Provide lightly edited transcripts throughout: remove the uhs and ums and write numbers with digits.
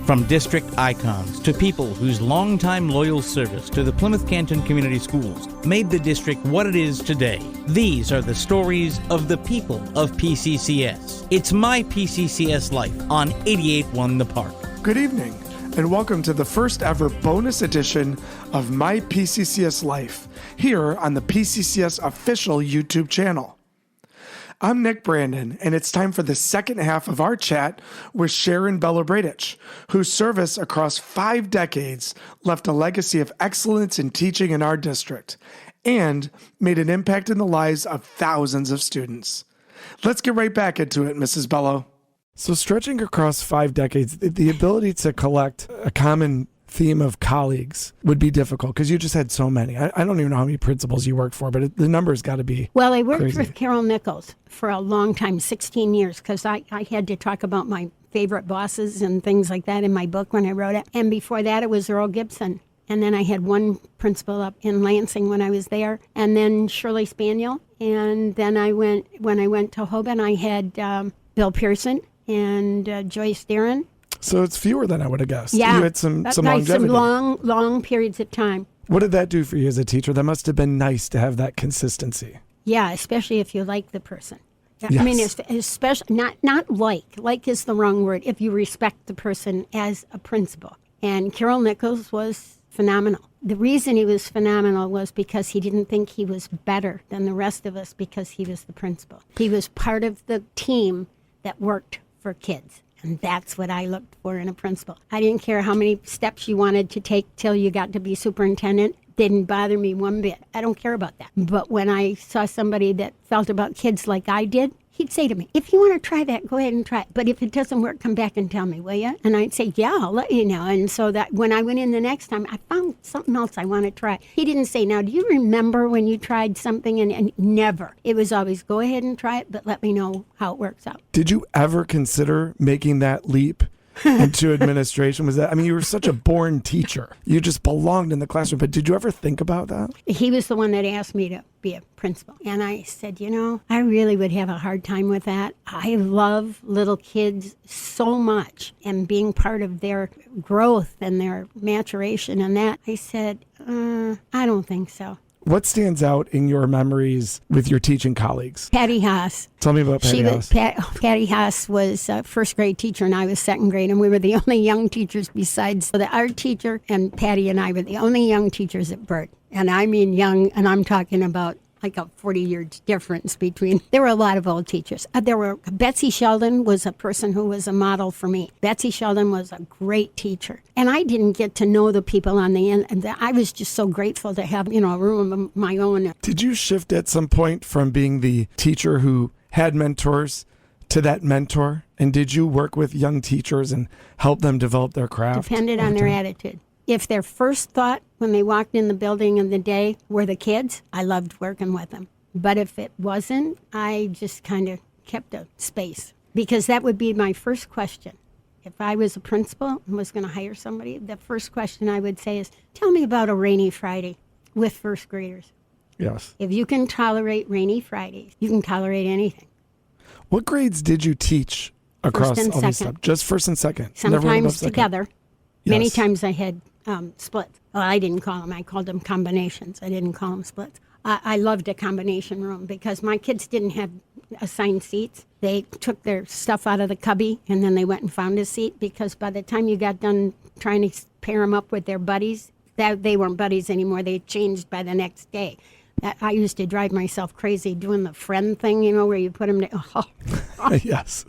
From district icons to people whose longtime loyal service to the Plymouth Canton Community Schools made the district what it is today. These are the stories of the people of PCCS. It's My P-CCS Life on 88.1 The Park. Good evening, and welcome to the first ever bonus edition of My P-CCS Life, here on the PCCS official YouTube channel. I'm Nick Brandon, and it's time for the second half of our chat with Sharon Belobraidich, whose service across 5 decades left a legacy of excellence in teaching in our district and made an impact in the lives of thousands of students. Let's get right back into it, Mrs. Bello. So stretching across 5 decades, the ability to collect a common theme of colleagues would be difficult because you just had so many. I don't even know how many principals you worked for, but the number's got to be Well, I worked crazy. with Carol Nichols for a long time, 16 years, because I had to talk about my favorite bosses and things like that in my book when I wrote it. And before that, it was Earl Gibson. And then I had one principal up in Lansing when I was there, and then Shirley Spaniel. And then when I went to Hoban, I had Bill Pearson and Joyce Darren. So it's fewer than I would have guessed. Yeah, You had some longevity. Some long periods of time. What did that do for you as a teacher? That must have been nice to have that consistency. Yeah, especially if you like the person. Yes. I mean, especially not like is the wrong word. If you respect the person as a principal. And Carol Nichols was phenomenal. The reason he was phenomenal was because he didn't think he was better than the rest of us because he was the principal. He was part of the team that worked for kids. And that's what I looked for in a principal. I didn't care how many steps you wanted to take till you got to be superintendent. Didn't bother me one bit. I don't care about that. But when I saw somebody that felt about kids like I did, he'd say to me, if you want to try that, go ahead and try it. But if it doesn't work, come back and tell me, will you? And I'd say, yeah, I'll let you know. And so that when I went in the next time, I found something else I want to try. He didn't say, now, do you remember when you tried something? And never. It was always, go ahead and try it, but let me know how it works out. Did you ever consider making that leap into administration? Was that, I mean, you were such a born teacher. You just belonged in the classroom. But did you ever think about that? He was the one that asked me to be a principal. And I said, I really would have a hard time with that. I love little kids so much and being part of their growth and their maturation and that. I said, I don't think so. What stands out in your memories with your teaching colleagues? Patty Haas. Tell me about Patty Haas. Patty Haas was a first grade teacher and I was second grade, and we were the only young teachers besides the art teacher, and Patty and I were the only young teachers at Burt. And I mean young, and I'm talking about like a 40-year difference between. There were a lot of old teachers. Betsy Sheldon was a person who was a model for me. Betsy Sheldon was a great teacher. And I didn't get to know the people on the end. And I was just so grateful to have, a room of my own. Did you shift at some point from being the teacher who had mentors to that mentor? And did you work with young teachers and help them develop their craft? Depended on their attitude. If their first thought when they walked in the building in the day were the kids, I loved working with them. But if it wasn't, I just kind of kept a space. Because that would be my first question. If I was a principal and was going to hire somebody, the first question I would say is, tell me about a rainy Friday with first graders. Yes. If you can tolerate rainy Fridays, you can tolerate anything. What grades did you teach across First and all these second. stuff? Just first and second? Never went above Sometimes second? together. Many Yes. times I had splits. Well, I didn't call them. I called them combinations. I didn't call them splits. I loved a combination room because my kids didn't have assigned seats. They took their stuff out of the cubby and then they went and found a seat, because by the time you got done trying to pair them up with their buddies, they weren't buddies anymore. They changed by the next day. I used to drive myself crazy doing the friend thing, where you put them Yes.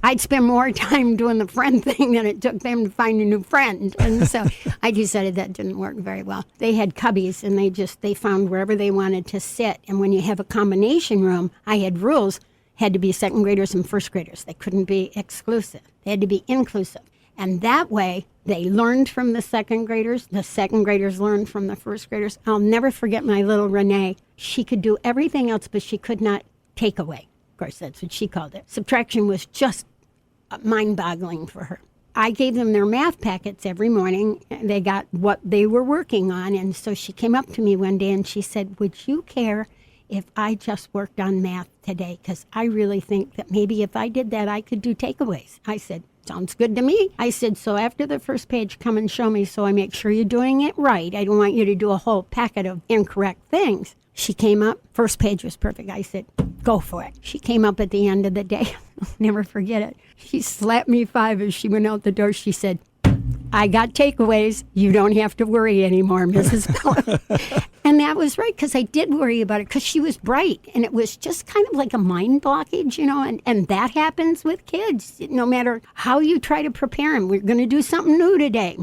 I'd spend more time doing the friend thing than it took them to find a new friend. And so I decided that didn't work very well. They had cubbies, and they found wherever they wanted to sit. And when you have a combination room, I had rules, had to be second graders and first graders. They couldn't be exclusive. They had to be inclusive. And that way, they learned from the second graders learned from the first graders. I'll never forget my little Renee. She could do everything else, but she could not take away. Of course, that's what she called it. Subtraction was just mind-boggling for her. I gave them their math packets every morning. They got what they were working on. And so she came up to me one day and she said, would you care if I just worked on math today? Because I really think that maybe if I did that, I could do takeaways. I said, Sounds good to me. I said, so after the first page, come and show me so I make sure you're doing it right. I don't want you to do a whole packet of incorrect things. She came up. First page was perfect. I said, go for it. She came up at the end of the day. I'll never forget it. She slapped me 5 as she went out the door. She said, I got takeaways. You don't have to worry anymore, Mrs. Miller. And that was right, because I did worry about it, because she was bright. And it was just kind of like a mind blockage, and that happens with kids. No matter how you try to prepare them, we're going to do something new today.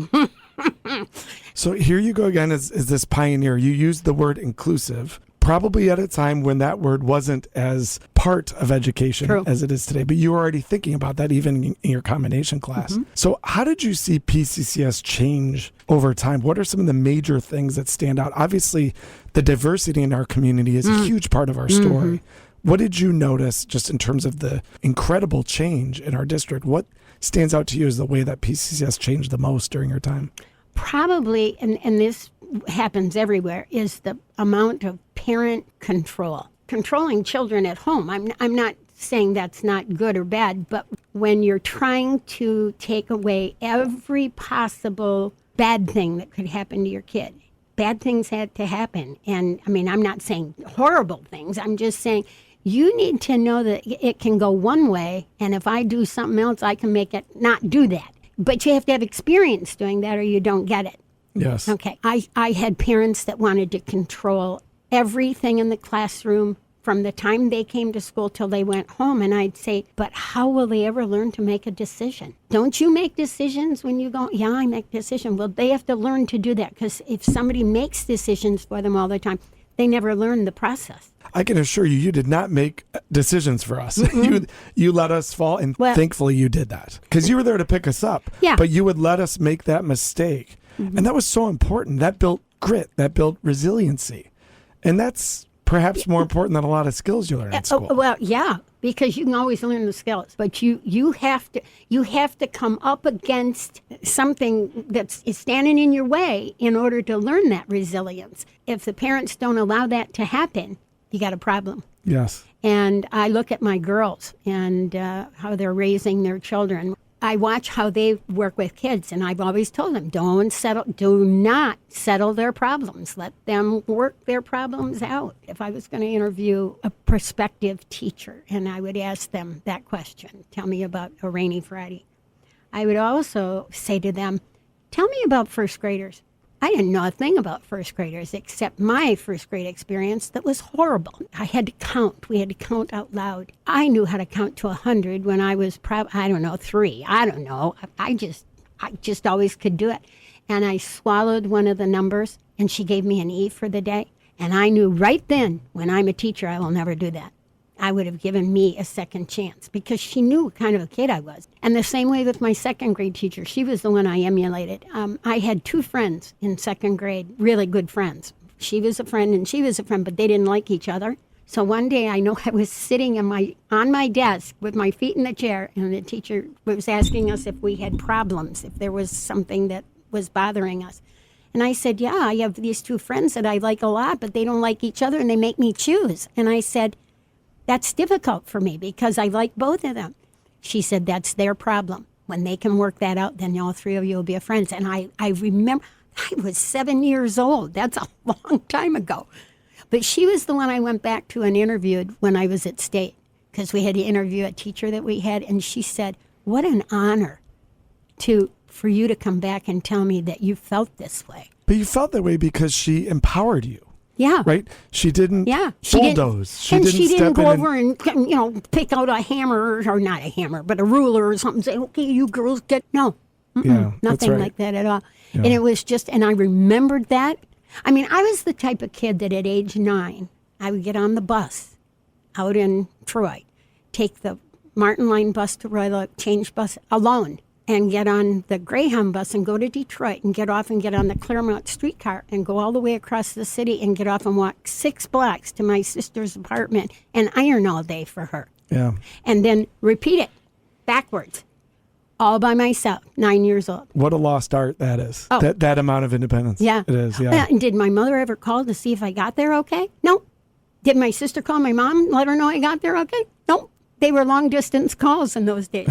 So here you go again as this pioneer. You used the word inclusive, probably at a time when that word wasn't as part of education True. as it is today. But you were already thinking about that even in your combination class. Mm-hmm. So how did you see PCCS change over time? What are some of the major things that stand out? Obviously, the diversity in our community is a huge part of our story. Mm-hmm. What did you notice just in terms of the incredible change in our district? What stands out to you as the way that PCCS changed the most during your time? Probably, and this happens everywhere, is the amount of parent control. Controlling children at home. I'm not saying that's not good or bad, but when you're trying to take away every possible bad thing that could happen to your kid, bad things had to happen. And I'm not saying horrible things. I'm just saying you need to know that it can go one way, and if I do something else, I can make it not do that. But you have to have experience doing that or you don't get it. Yes. Okay. I had parents that wanted to control everything in the classroom from the time they came to school till they went home. And I'd say, but how will they ever learn to make a decision? Don't you make decisions when you go, yeah, I make decisions. Well, they have to learn to do that, because if somebody makes decisions for them all the time, they never learn the process. I can assure you, you did not make decisions for us. You let us fall, and thankfully you did that, because you were there to pick us up. Yeah. But you would let us make that mistake. And that was so important. That built grit. That built resiliency. And that's perhaps more important than a lot of skills you learn in school. Well, yeah, because you can always learn the skills, but you have to come up against something that's standing in your way in order to learn that resilience. If the parents don't allow that to happen, you got a problem. Yes. And I look at my girls and how they're raising their children. I watch how they work with kids, and I've always told them, do not settle their problems. Let them work their problems out. If I was going to interview a prospective teacher and I would ask them that question, tell me about a rainy Friday, I would also say to them, tell me about first graders. I didn't know a thing about first graders except my first grade experience that was horrible. I had to count. We had to count out loud. I knew how to count to 100 when I was 3. I don't know. I just always could do it. And I swallowed one of the numbers, and she gave me an E for the day. And I knew right then, when I'm a teacher, I will never do that. I would have given me a second chance, because she knew what kind of a kid I was. And the same way with my second grade teacher. She was the one I emulated. I had 2 friends in second grade, really good friends. She was a friend and she was a friend, but they didn't like each other. So one day I know I was sitting on my desk with my feet in the chair, and the teacher was asking us if we had problems, if there was something that was bothering us. And I said, yeah, I have these 2 friends that I like a lot, but they don't like each other and they make me choose. And I said, that's difficult for me because I like both of them. She said, that's their problem. When they can work that out, then all 3 of you will be friends. And I remember, I was 7 years old. That's a long time ago. But she was the one I went back to and interviewed when I was at State, because we had to interview a teacher that we had. And she said, what an honor for you to come back and tell me that you felt this way. But you felt that way because she empowered you. Yeah. Right? She didn't bulldoze. She didn't go over and pick out a hammer, or not a hammer, but a ruler or something, and say, okay, you girls get, no. Yeah, nothing like that at all. Yeah. And it was just, and I remembered that. I was the type of kid that at age 9, I would get on the bus out in Troy, take the Martin Line bus to Royal Change bus alone, and get on the Greyhound bus and go to Detroit and get off and get on the Claremont streetcar and go all the way across the city and get off and walk 6 blocks to my sister's apartment and iron all day for her. Yeah. And then repeat it backwards, all by myself, 9 years old. What a lost art that is. Oh. That amount of independence. Yeah. It is, yeah. And did my mother ever call to see if I got there okay? No. Did my sister call my mom, let her know I got there okay? No. They were long distance calls in those days.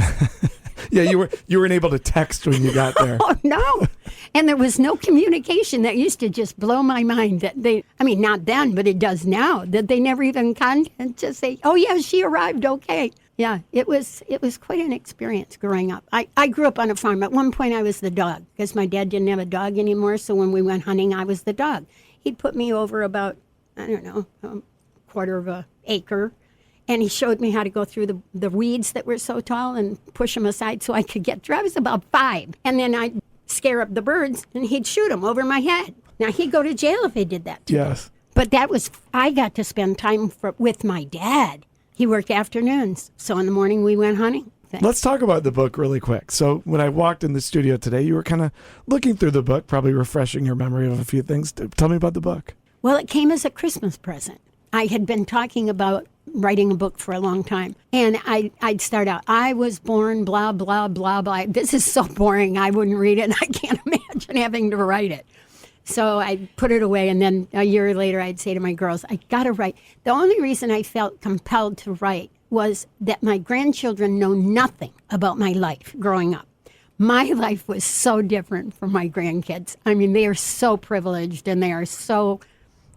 Yeah, you weren't able to text when you got there. Oh, no. And there was no communication. That used to just blow my mind that not then, but it does now, that they never even contacted to say, oh, yeah, she arrived okay. Yeah, it was quite an experience growing up. I grew up on a farm. At one point, I was the dog because my dad didn't have a dog anymore. So when we went hunting, I was the dog. He'd put me over about, I don't know, a quarter of an acre. And he showed me how to go through the weeds that were so tall and push them aside so I could get through. I was about 5. And then I'd scare up the birds and he'd shoot them over my head. Now, he'd go to jail if he did that to me. Yes. But I got to spend time with my dad. He worked afternoons. So in the morning we went hunting. Let's talk about the book really quick. So when I walked in the studio today, you were kind of looking through the book, probably refreshing your memory of a few things. Tell me about the book. Well, it came as a Christmas present. I had been talking about writing a book for a long time. And I'd start out, I was born, blah, blah, blah, blah. This is so boring. I wouldn't read it. And I can't imagine having to write it. So I put it away. And then a year later, I'd say to my girls, I got to write. The only reason I felt compelled to write was that my grandchildren know nothing about my life growing up. My life was so different from my grandkids. I mean, they are so privileged and they are so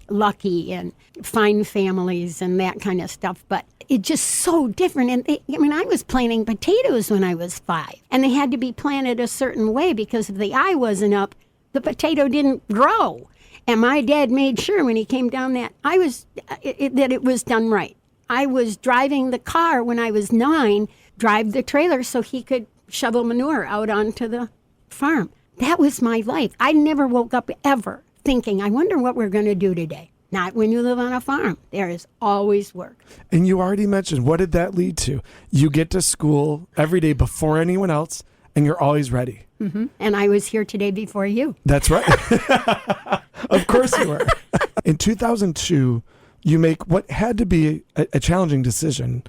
lucky and fine families and that kind of stuff, but it's just so different. And I was planting potatoes when I was 5, and they had to be planted a certain way because if the eye wasn't up, the potato didn't grow. And my dad made sure when he came down that that it was done right. I was driving the car when I was 9, drive the trailer so he could shovel manure out onto the farm. That was my life. I never woke up ever thinking, I wonder what we're going to do today. Not when you live on a farm. There is always work. And you already mentioned, what did that lead to? You get to school every day before anyone else, and you're always ready. Mm-hmm. And I was here today before you. That's right. Of course you were. In 2002, you make what had to be a challenging decision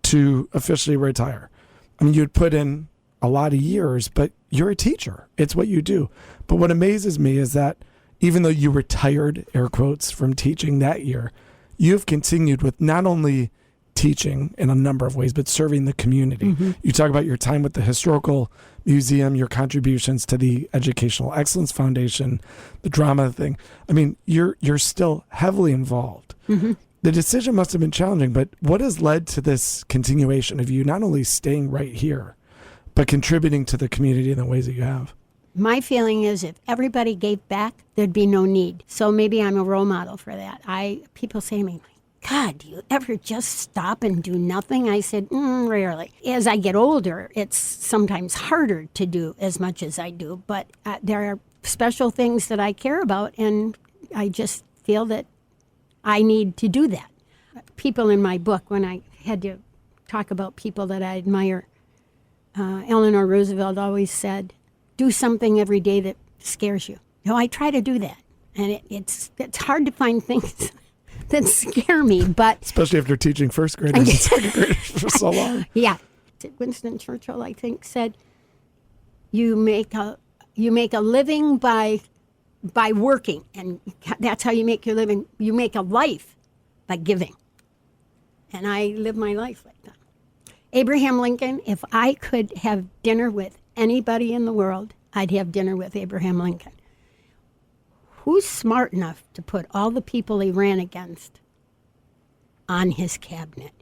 to officially retire. I mean, you'd put in a lot of years, but you're a teacher. It's what you do. But what amazes me is that even though you retired, air quotes, from teaching that year, you've continued with not only teaching in a number of ways, but serving the community. Mm-hmm. You talk about your time with the Historical Museum, your contributions to the Educational Excellence Foundation, the drama thing. I mean, you're still heavily involved. Mm-hmm. The decision must have been challenging, but what has led to this continuation of you not only staying right here, but contributing to the community in the ways that you have? My feeling is if everybody gave back, there'd be no need. So maybe I'm a role model for that. People say to me, God, do you ever just stop and do nothing? I said, rarely. As I get older, it's sometimes harder to do as much as I do, but there are special things that I care about, and I just feel that I need to do that. People in my book, when I had to talk about people that I admire, Eleanor Roosevelt always said, do something every day that scares you. I try to do that. And it's hard to find things that scare me, but... Especially after teaching first graders and second graders for so long. Yeah. Winston Churchill, I think, said, you make a living by working, and that's how you make your living. You make a life by giving. And I live my life like that. Abraham Lincoln, if I could have dinner with anybody in the world, I'd have dinner with Abraham Lincoln. Who's smart enough to put all the people he ran against on his cabinet?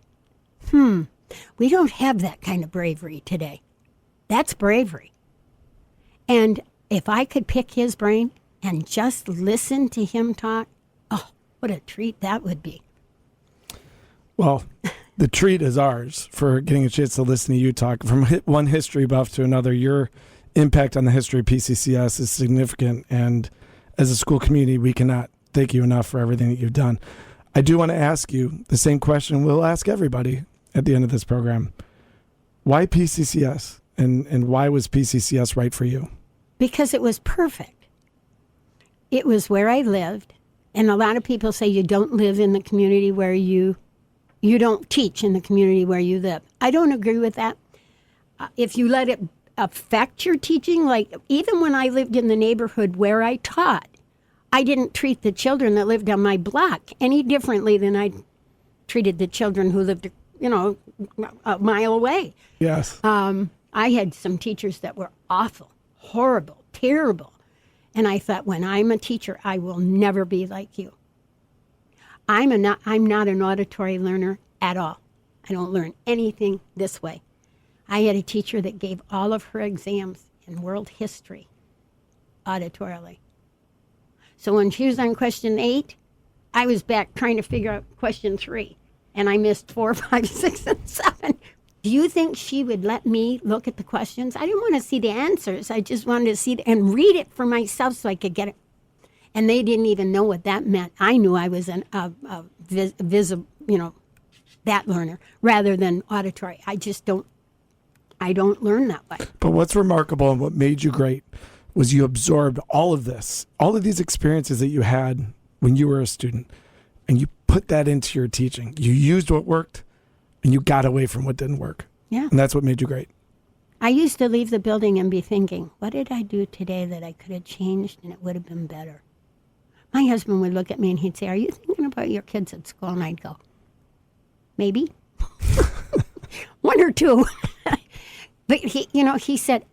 We don't have that kind of bravery today. That's bravery. And if I could pick his brain and just listen to him talk, oh, what a treat that would be. Well, the treat is ours for getting a chance to listen to you talk. From one history buff to another, your impact on the history of PCCS is significant. And as a school community, we cannot thank you enough for everything that you've done. I do want to ask you the same question we'll ask everybody at the end of this program. Why PCCS? And why was PCCS right for you? Because it was perfect. It was where I lived. And a lot of people say you don't live in the community where you don't teach in the community where you live. I don't agree with that. If you let it affect your teaching, like even when I lived in the neighborhood where I taught, I didn't treat the children that lived on my block any differently than I treated the children who lived, a mile away. Yes. I had some teachers that were awful, horrible, terrible. And I thought, when I'm a teacher, I will never be like you. I'm not an auditory learner at all. I don't learn anything this way. I had a teacher that gave all of her exams in world history auditorily. So when she was on question 8, I was back trying to figure out question 3. And I missed 4, 5, 6, and 7. Do you think she would let me look at the questions? I didn't want to see the answers. I just wanted to see it and read it for myself so I could get it. And they didn't even know what that meant. I knew I was that learner rather than auditory. I don't learn that way. But what's remarkable and what made you great was you absorbed all of this, all of these experiences that you had when you were a student, and you put that into your teaching. You used what worked, and you got away from what didn't work. Yeah. And that's what made you great. I used to leave the building and be thinking, what did I do today that I could have changed and it would have been better? My husband would look at me and he'd say, are you thinking about your kids at school? And I'd go, maybe. 1 or 2. But he said,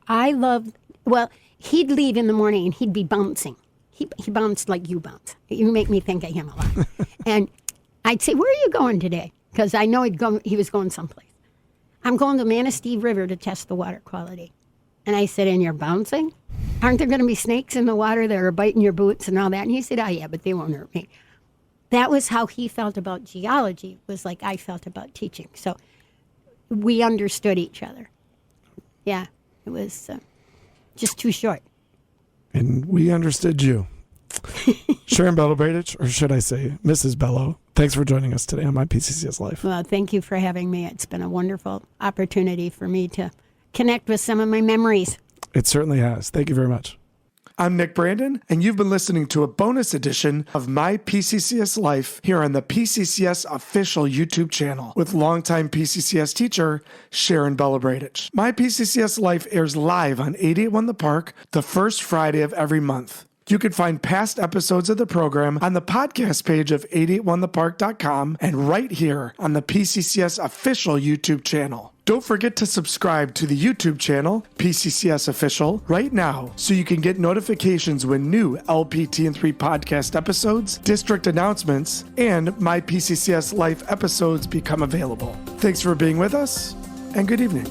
he'd leave in the morning and he'd be bouncing. He bounced like you bounce. You make me think of him a lot. And I'd say, where are you going today? Because I know he was going someplace. I'm going to Manistee River to test the water quality. And I said, and you're bouncing? Aren't there going to be snakes in the water that are biting your boots and all that? And he said, oh, yeah, but they won't hurt me. That was how he felt about geology, was like I felt about teaching. So we understood each other. Yeah, it was just too short. And we understood you. Sharon Belobraidich, or should I say Mrs. Bello, thanks for joining us today on My P-CCS Life. Well, thank you for having me. It's been a wonderful opportunity for me to connect with some of my memories. It certainly has. Thank you very much. I'm Nick Brandon, and you've been listening to a bonus edition of My P-CCS Life here on the P-CCS official YouTube channel with longtime P-CCS teacher Sharon Belobraidich. My P-CCS Life airs live on 881 The Park the first Friday of every month. You can find past episodes of the program on the podcast page of 881thepark.com and right here on the PCCS official YouTube channel. Don't forget to subscribe to the YouTube channel, PCCS Official, right now so you can get notifications when new LPT&3 podcast episodes, district announcements, and My PCCS Life episodes become available. Thanks for being with us, and good evening.